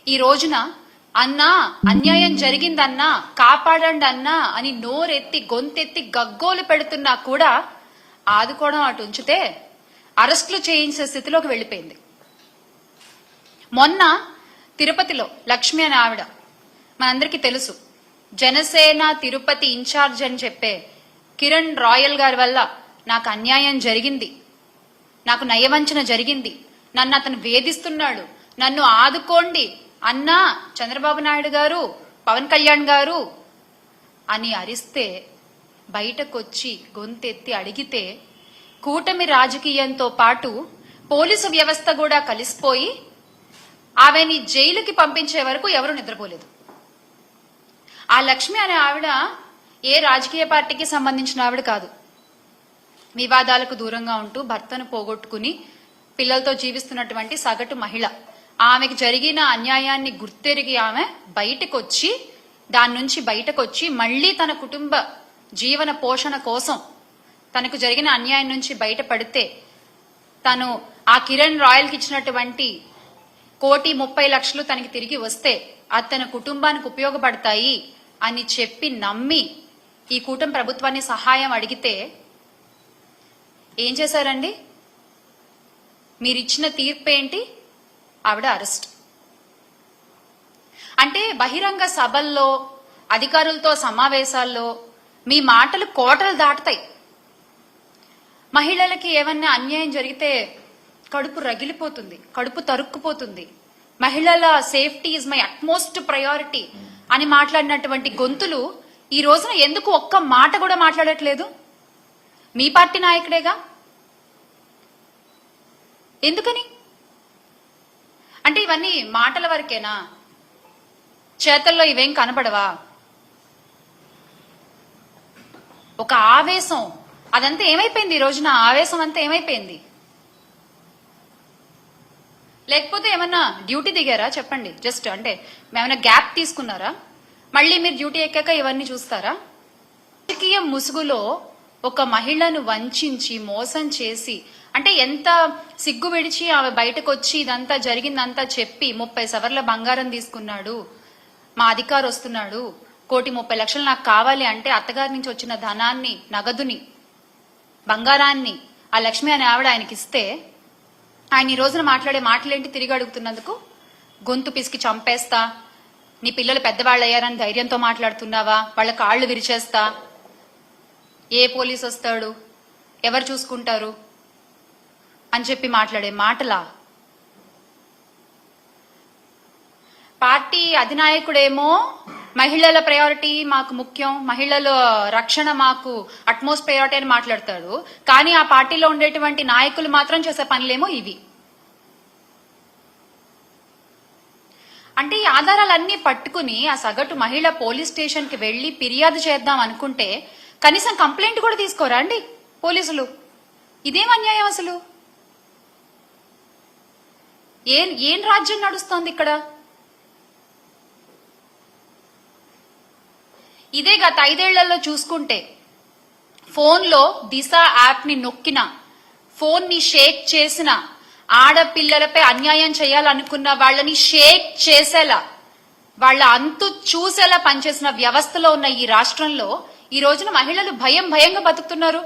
ఈ రోజున అన్నా అన్యాయం జరిగిందన్నా కాపాడండి అన్నా అని నోరెత్తి గొంతెత్తి గగ్గోలు పెడుతున్నా కూడా ఆదుకోవడం అటు ఉంచితే అరెస్టులు చేయించే స్థితిలోకి వెళ్ళిపోయింది. మొన్న తిరుపతిలో లక్ష్మి అనే ఆవిడ, మనందరికీ తెలుసు, జనసేన తిరుపతి ఇన్ఛార్జ్ అని చెప్పే కిరణ్ రాయల్ గారి వల్ల నాకు అన్యాయం జరిగింది, నాకు నయవంచన జరిగింది, నన్ను అతను వేధిస్తున్నాడు, నన్ను ఆదుకోండి అన్నా చంద్రబాబు నాయుడు గారు, పవన్ కళ్యాణ్ గారు అని అరిస్తే బయటకొచ్చి గొంతెత్తి అడిగితే కూటమి రాజకీయంతో పాటు పోలీసు వ్యవస్థ కూడా కలిసిపోయి ఆమెని జైలుకి పంపించే వరకు ఎవరు నిద్రపోలేదు. ఆ లక్ష్మి అనే ఆవిడ ఏ రాజకీయ పార్టీకి సంబంధించిన ఆవిడ కాదు. వివాదాలకు దూరంగా ఉంటూ భర్తను పోగొట్టుకుని పిల్లలతో జీవిస్తున్నటువంటి సగటు మహిళ. ఆమెకు జరిగిన అన్యాయాన్ని గుర్తెరిగి ఆమె బయటకొచ్చి దాని నుంచి బయటకొచ్చి మళ్లీ తన కుటుంబ జీవన పోషణ కోసం తనకు జరిగిన అన్యాయం నుంచి బయటపడితే తను ఆ కిరణ్ రాయల్కి ఇచ్చినటువంటి 1,30,00,000 తనకి తిరిగి వస్తే అది తన కుటుంబానికి ఉపయోగపడతాయి అని చెప్పి నమ్మి ఈ కూటమి ప్రభుత్వాన్ని సహాయం అడిగితే ఏం చేశారండి? మీరిచ్చిన తీర్పు ఏంటి? ఆవిడ అరెస్ట్. అంటే బహిరంగ సభల్లో అధికారులతో సమావేశాల్లో మీ మాటలు కోటలు దాటుతాయి. మహిళలకి ఏమన్నా అన్యాయం జరిగితే కడుపు రగిలిపోతుంది, కడుపు తరుక్కుపోతుంది. మహిళల safety is my utmost priority అని మాట్లాడినటువంటి గొంతులు ఈ రోజున ఎందుకు ఒక్క మాట కూడా మాట్లాడట్లేదు? మీ పార్టీ నాయకుడేగా. ఎందుకని? అంటే ఇవన్నీ మాటల వరకేనా? చేతల్లో ఇవేం కనబడవా? ఒక ఆవేశం, అదంతా ఏమైపోయింది? ఈ రోజున ఆవేశం అంతా ఏమైపోయింది? లేకపోతే ఏమన్నా డ్యూటీ దిగారా? చెప్పండి. జస్ట్ అంటే ఏమైనా గ్యాప్ తీసుకున్నారా? మళ్ళీ మీరు డ్యూటీ ఎక్కాక ఇవన్నీ చూస్తారా? రాజకీయ ముసుగులో ఒక మహిళను వంచి మోసం చేసి, అంటే ఎంత సిగ్గు విడిచి ఆమె బయటకు వచ్చి ఇదంతా జరిగిందంతా చెప్పి 30 సవర్ల బంగారం తీసుకున్నాడు, మా అధికారి వస్తున్నాడు, 1,30,00,000 నాకు కావాలి అంటే అత్తగారి నుంచి వచ్చిన ధనాన్ని, నగదుని, బంగారాన్ని ఆ లక్ష్మి అనే ఆవిడ ఆయనకి ఇస్తే ఆయన ఈ రోజున మాట్లాడే మాటలేంటి? తిరిగి అడుగుతున్నందుకు గొంతు పిసికి చంపేస్తా, నీ పిల్లలు పెద్దవాళ్ళు అయ్యారని ధైర్యంతో మాట్లాడుతున్నావా, వాళ్ళ కాళ్ళు విరిచేస్తా, ఏ పోలీసు వస్తాడు, ఎవరు చూసుకుంటారు అని చెప్పి మాట్లాడే మాటలా? పార్టీ అధినాయకుడేమో మహిళల ప్రయారిటీ మాకు ముఖ్యం, మహిళల రక్షణ మాకు అట్మోస్ట్ ప్రయారిటీ అని మాట్లాడతాడు. కానీ ఆ పార్టీలో ఉండేటువంటి నాయకులు మాత్రం చేసే పనులేమో ఇవి. అంటే ఈ ఆధారాలన్నీ పట్టుకుని ఆ సగటు మహిళ పోలీస్ స్టేషన్ కి వెళ్లి ఫిర్యాదు చేద్దాం అనుకుంటే కనీసం కంప్లైంట్ కూడా తీసుకోరా అండి పోలీసులు? ఇదేం అన్యాయం అసలు? ఏం రాజ్యం నడుస్తోంది ఇక్కడ? ఇదే గత 5 ఏళ్లలో చూసుకుంటే ఫోన్లో దిశ యాప్ ని నొక్కిన, ఫోన్ ని షేక్ చేసిన, ఆడపిల్లలపై అన్యాయం చేయాలనుకున్న వాళ్ళని షేక్ చేసేలా, వాళ్ళ అంతు చూసేలా పనిచేసిన వ్యవస్థలో ఉన్న ఈ రాష్ట్రంలో ఈ రోజున మహిళలు భయంగా బతుకుతున్నారు.